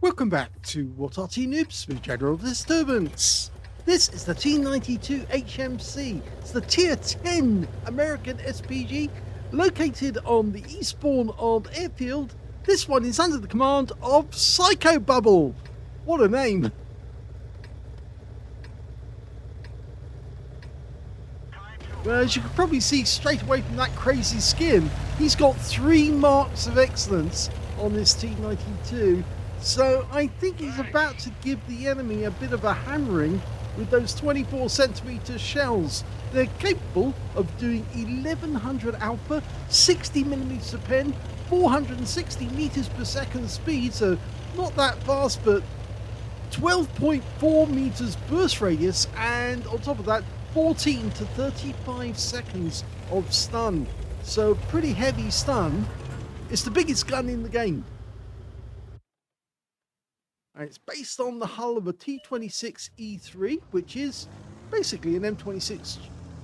Welcome back to What Are Noobs with General Disturbance. This is the T92 HMC. It's the Tier 10 American SPG located on the eastbourne of Airfield. This one is under the command of PsykoBubble. What a name! Well, as you can probably see straight away from that crazy skin, he's got 3 marks of excellence on this T92. So I think he's about to give the enemy a bit of a hammering with those 24cm shells. They're capable of doing 1100 alpha, 60mm a pen, 460 meters per second speed, so not that fast, but 12.4 meters burst radius, and on top of that 14 to 35 seconds of stun. So pretty heavy stun. It's the biggest gun in the game. And it's based on the hull of a T26 E3, which is basically an M26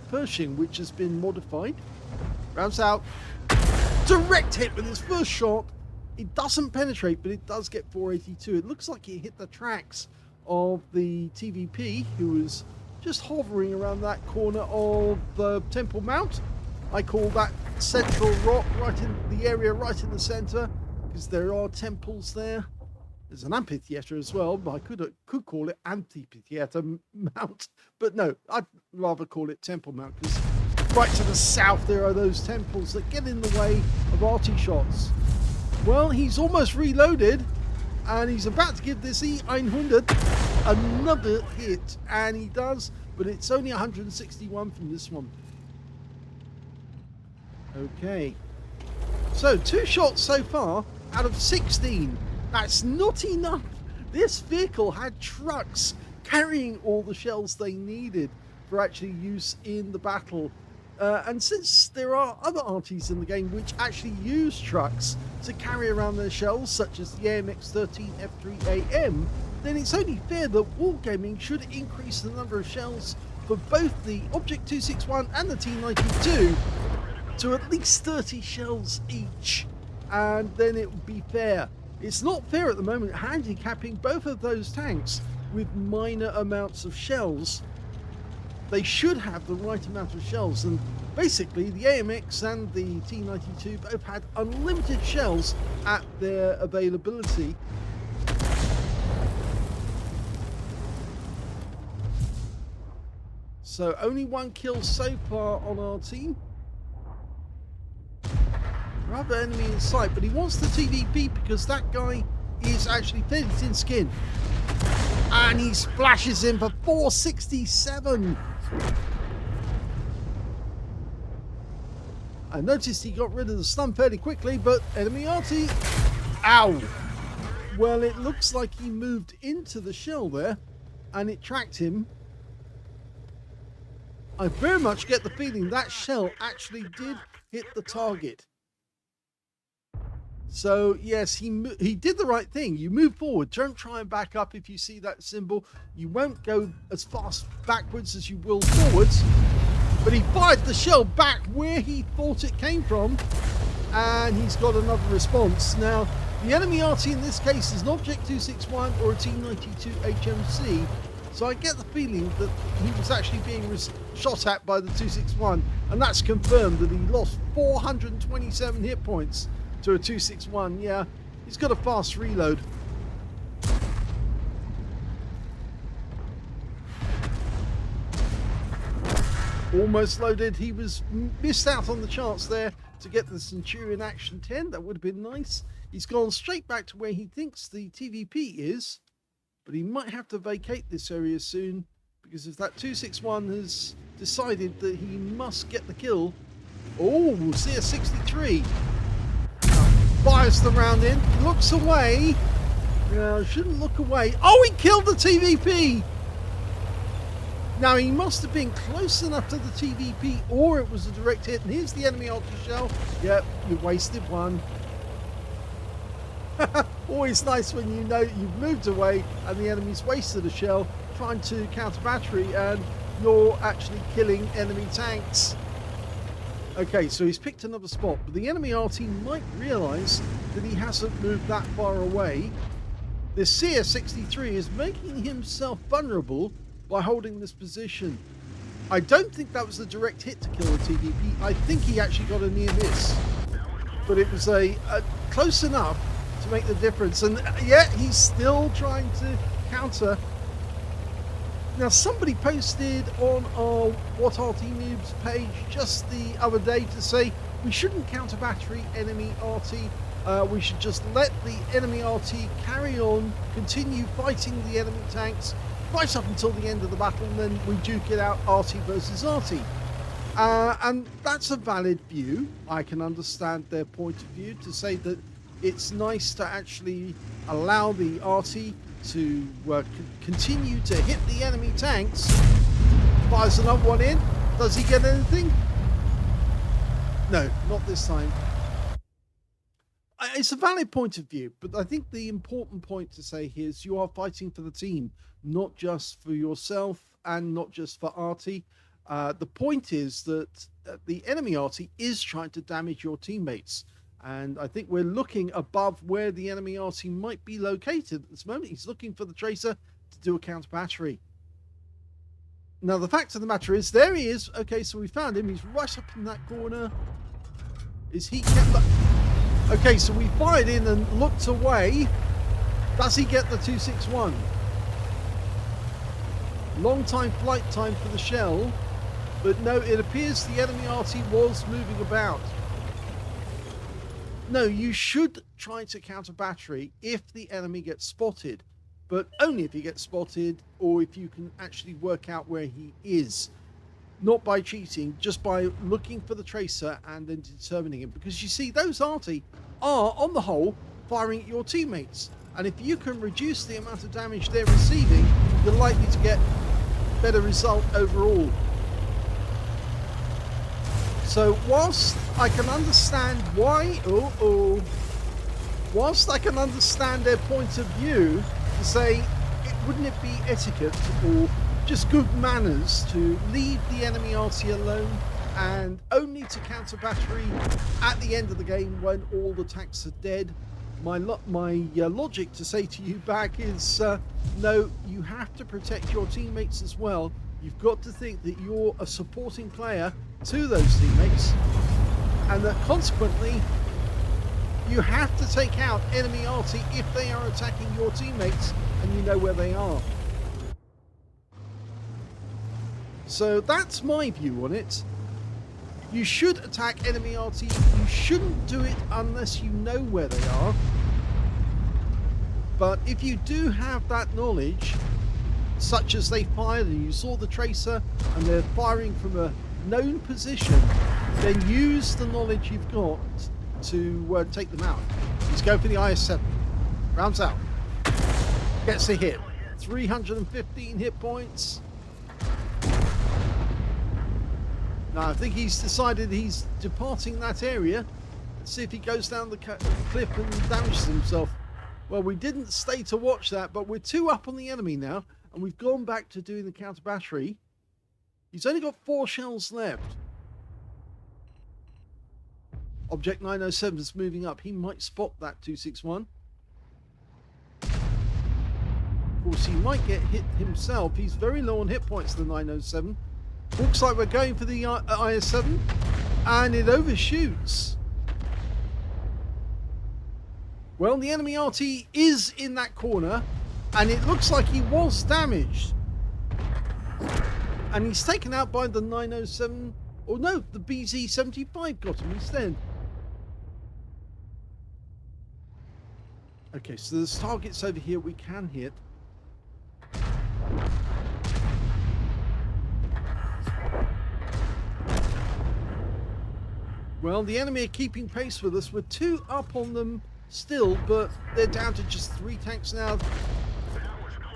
Pershing, which has been modified. Rounds out. Direct hit with his first shot. It doesn't penetrate, but it does get 482. It looks like it hit the tracks of the TVP, who was just hovering around that corner of the Temple Mount. I call that central rock, right in the area, right in the center, because there are temples there. There's an amphitheater as well, but I could call it Amphitheater Mount, but no, I'd rather call it Temple Mount, because right to the south there are those temples that get in the way of Arty shots. Well, he's almost reloaded, and he's about to give this E900 another hit, and he does, but it's only 161 from this one. Okay, so 2 shots so far out of 16. That's not enough. This vehicle had trucks carrying all the shells they needed for actually use in the battle. And since there are other Artys in the game which actually use trucks to carry around their shells, such as the AMX-13 F3AM, then it's only fair that Wargaming should increase the number of shells for both the Object 261 and the T92 to at least 30 shells each, and then it would be fair. It's not fair at the moment, handicapping both of those tanks with minor amounts of shells. They should have the right amount of shells, and basically the AMX and the T92 both had unlimited shells at their availability. So only 1 kill so far on our team. Other enemy in sight, but he wants the TVP because that guy is actually fairly thin skin. And he splashes him for 467. I noticed he got rid of the stun fairly quickly, but enemy Arty. Ow! Well, it looks like he moved into the shell there and it tracked him. I very much get the feeling that shell actually did hit the target. So yes, he did the right thing. You move forward, don't try and back up. If you see that symbol, you won't go as fast backwards as you will forwards. But he fired the shell back where he thought it came from, and he's got another response. Now, the enemy Arty in this case is an Object 261 or a T92 HMC, so I get the feeling that he was actually being shot at by the 261, and that's confirmed that he lost 427 hit points to a 261. Yeah, he's got a fast reload. Almost loaded. He was missed out on the chance there to get the Centurion Action 10. That would have been nice. He's gone straight back to where he thinks the TVP is, but he might have to vacate this area soon, because if that 261 has decided that he must get the kill. Oh, we'll see a 63. Fires the round in, looks away. No, shouldn't look away. Oh, he killed the TVP! Now, he must have been close enough to the TVP, or it was a direct hit. And here's the enemy Arty shell. Yep, you wasted one. Always nice when you know you've moved away and the enemy's wasted a shell trying to counter battery and you're actually killing enemy tanks. Okay, so he's picked another spot, but the enemy Arty might realise that he hasn't moved that far away. This CS63 is making himself vulnerable by holding this position. I don't think that was a direct hit to kill the TDP. I think he actually got a near miss. But it was a close enough to make the difference. And yeah, he's still trying to counter. Now, somebody posted on our What Arty Noobs page just the other day to say we shouldn't counter battery enemy Arty. We should just let the enemy Arty carry on, continue fighting the enemy tanks right up until the end of the battle, and then we duke it out Arty versus Arty. And that's a valid view. I can understand their point of view to say that it's nice to actually allow the Arty to continue to hit the enemy tanks. Fires another one in. Does he get anything? No, not this time. It's a valid point of view, but I think the important point to say here is you are fighting for the team, not just for yourself and not just for Arty. The point is that the enemy Arty is trying to damage your teammates. And I think we're looking above where the enemy Arty might be located at this moment. He's looking for the tracer to do a counter battery. Now, the fact of the matter is, there he is. Okay, so we found him. He's right up in that corner. Is he kept... Okay, so we fired in and looked away. Does he get the 261? Long time flight time for the shell. But no, it appears the enemy Arty was moving about. No, you should try to counter battery if the enemy gets spotted, but only if he gets spotted or if you can actually work out where he is. Not by cheating, just by looking for the tracer and then determining him. Because you see, those Arty are, on the whole, firing at your teammates. And if you can reduce the amount of damage they're receiving, you're likely to get better result overall. So whilst I can understand why, whilst I can understand their point of view to say, wouldn't it be etiquette or just good manners to leave the enemy Arty alone and only to counter battery at the end of the game when all the tanks are dead? My logic to say to you back is, no, you have to protect your teammates as well. You've got to think that you're a supporting player to those teammates, and that consequently you have to take out enemy Arty if they are attacking your teammates and you know where they are. So that's my view on it. You should attack enemy Arty. You shouldn't do it unless you know where they are. But if you do have that knowledge, such as they fired and you saw the tracer and they're firing from a known position, then use the knowledge you've got to take them out. He's going for the IS-7. Rounds out. Gets a hit. 315 hit points. Now I think he's decided he's departing that area. Let's see if he goes down the cliff and damages himself. Well, we didn't stay to watch that, but we're 2 up on the enemy now, and we've gone back to doing the counter battery. He's only got 4 shells left. Object 907 is moving up. He might spot that 261. Of course, he might get hit himself. He's very low on hit points, the 907. Looks like we're going for the IS-7, and it overshoots. Well, the enemy Arty is in that corner, and it looks like he was damaged. And he's taken out by the 907, or no, the BZ-75 got him instead. Okay, so there's targets over here we can hit. Well, the enemy are keeping pace with us. We're 2 up on them still, but they're down to just 3 tanks now.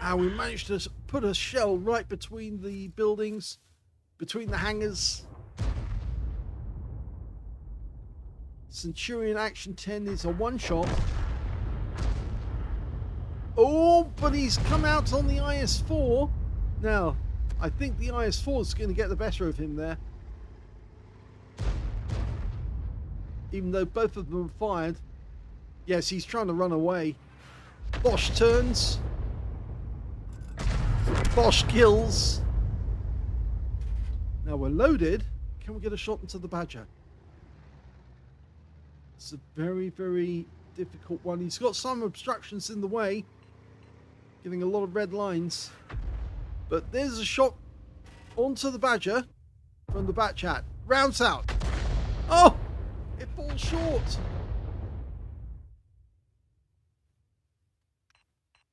And we managed to put a shell right between the buildings, between the hangars. Centurion Action 10 is a one-shot. Oh, but he's come out on the IS-4. Now, I think the IS-4 is going to get the better of him there. Even though both of them fired. Yes, he's trying to run away. Bosch turns. Bosch kills. Now we're loaded. Can we get a shot into the Badger? It's a very, very difficult one. He's got some obstructions in the way, giving a lot of red lines. But there's a shot onto the Badger from the back chat. Rounds out. Oh! It falls short.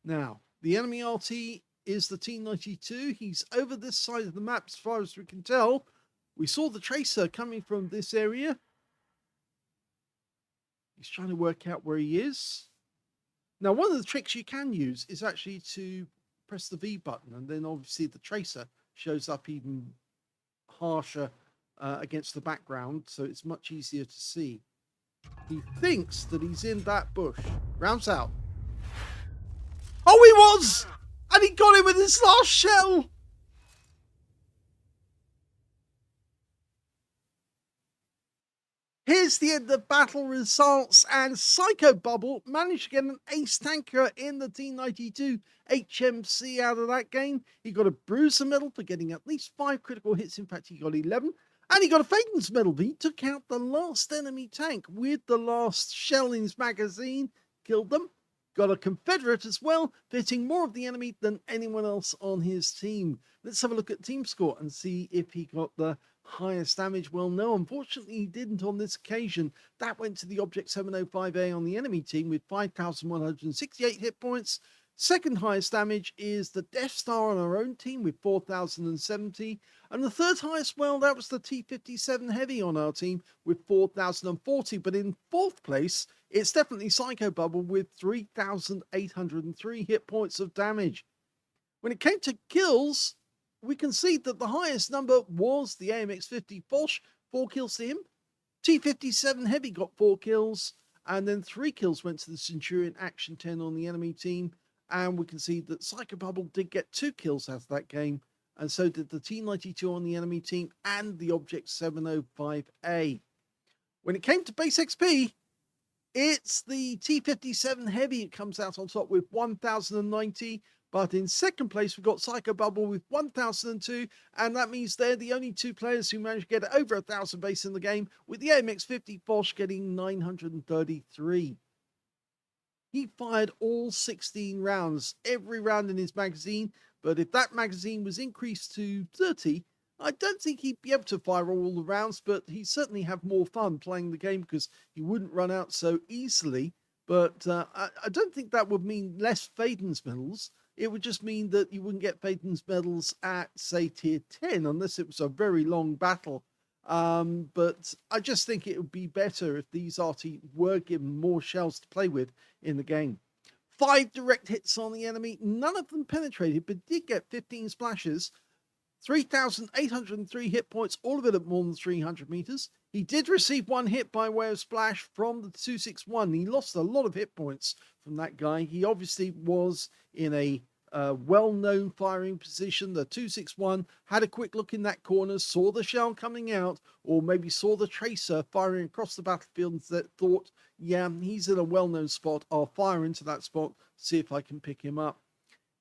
Now, the enemy RT is the T92. He's over this side of the map as far as we can tell. We saw the tracer coming from this area. He's trying to work out where he is. Now, one of the tricks you can use is actually to press the V button, and then obviously the tracer shows up even harsher against the background, so it's much easier to see. He thinks that he's in that bush. Rounds out. Oh, he was! And he got him with his last shell! Here's the end of battle results, and PsykoBubble managed to get an ace tanker in the T92 HMC out of that game. He got a Bruiser medal for getting at least 5 critical hits. In fact, he got 11. And he got a Faden's medal. He took out the last enemy tank with the last shell in his magazine. Killed them. Got a Confederate as well, hitting more of the enemy than anyone else on his team. Let's have a look at team score and see if he got the highest damage. Well, no, unfortunately he didn't on this occasion. That went to the Object 705A on the enemy team with 5,168 hit points. Second highest damage is the Death Star on our own team with 4,070. And the third highest, well, that was the T57 Heavy on our team with 4,040. But in fourth place, it's definitely PsykoBubble with 3,803 hit points of damage. When it came to kills, we can see that the highest number was the AMX-50 Bosch, 4 kills to him. T57 Heavy got 4 kills, and then 3 kills went to the Centurion Action 10 on the enemy team. And we can see that PsykoBubble did get 2 kills out of that game, and so did the T92 on the enemy team and the Object 705A. When it came to base XP, it's the T57 Heavy. It comes out on top with 1,090. But in second place, we've got PsykoBubble with 1,002. And that means they're the only 2 players who managed to get over 1,000 base in the game, with the AMX-50 Bosch getting 933. He fired all 16 rounds, every round in his magazine. But if that magazine was increased to 30, I don't think he'd be able to fire all the rounds, but he'd certainly have more fun playing the game because he wouldn't run out so easily. But I don't think that would mean less Faden's medals. It would just mean that you wouldn't get Faden's medals at, say, tier 10, unless it was a very long battle. But I just think it would be better if these Arty were given more shells to play with in the game. 5 direct hits on the enemy. None of them penetrated, but did get 15 splashes. 3,803 hit points, all of it at more than 300 meters. He did receive 1 hit by way of splash from the 261. He lost a lot of hit points from that guy. He obviously was in a well-known firing position. The 261 had a quick look in that corner, saw the shell coming out, or maybe saw the tracer firing across the battlefield and thought, yeah, he's in a well-known spot. I'll fire into that spot, see if I can pick him up.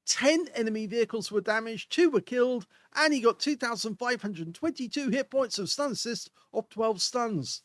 10 enemy vehicles were damaged, 2 were killed, and he got 2,522 hit points of stun assist off 12 stuns.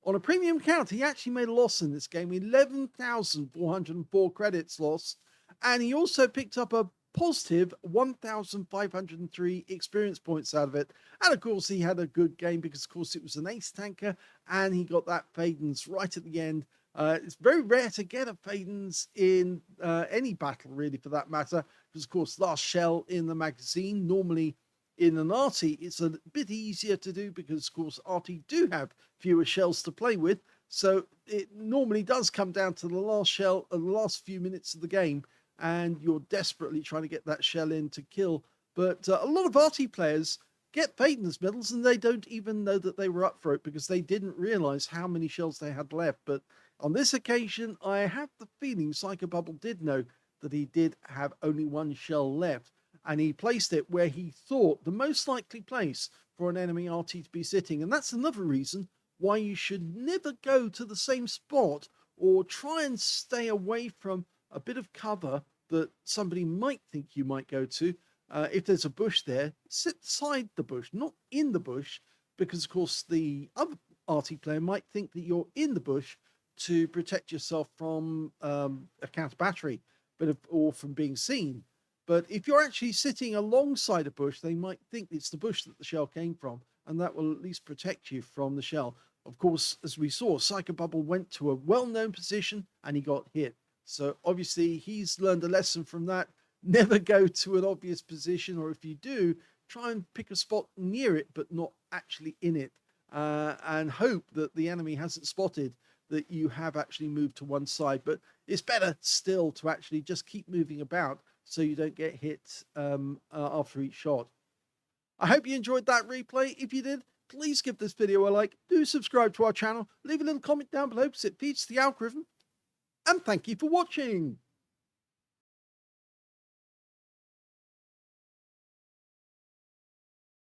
On a premium count, he actually made a loss in this game, 11,404 credits lost, and he also picked up a positive 1,503 experience points out of it. And of course, he had a good game because, of course, it was an ace tanker, and he got that Faden's right at the end. It's very rare to get a Faden's in any battle, really, for that matter, because, of course, last shell in the magazine. Normally, in an Arty, it's a bit easier to do because, of course, Arty do have fewer shells to play with. So it normally does come down to the last shell and the last few minutes of the game, and you're desperately trying to get that shell in to kill. But a lot of Arty players get Faden's medals, and they don't even know that they were up for it because they didn't realize how many shells they had left. But on this occasion, I have the feeling PsykoBubble did know that he did have only 1 shell left, and he placed it where he thought the most likely place for an enemy Arty to be sitting. And that's another reason why you should never go to the same spot or try and stay away from a bit of cover that somebody might think you might go to. If there's a bush there, sit beside the bush, not in the bush, because of course the other Arty player might think that you're in the bush to protect yourself from a counter battery, or from being seen. But if you're actually sitting alongside a bush, they might think it's the bush that the shell came from, and that will at least protect you from the shell. Of course, as we saw, PsykoBubble went to a well-known position and he got hit. So obviously he's learned a lesson from that. Never go to an obvious position, or if you do, try and pick a spot near it, but not actually in it, and hope that the enemy hasn't spotted that you have actually moved to one side. But it's better still to actually just keep moving about so you don't get hit after each shot. I hope you enjoyed that replay. If you did, please give this video a like. Do subscribe to our channel. Leave a little comment down below because it feeds the algorithm. And thank you for watching.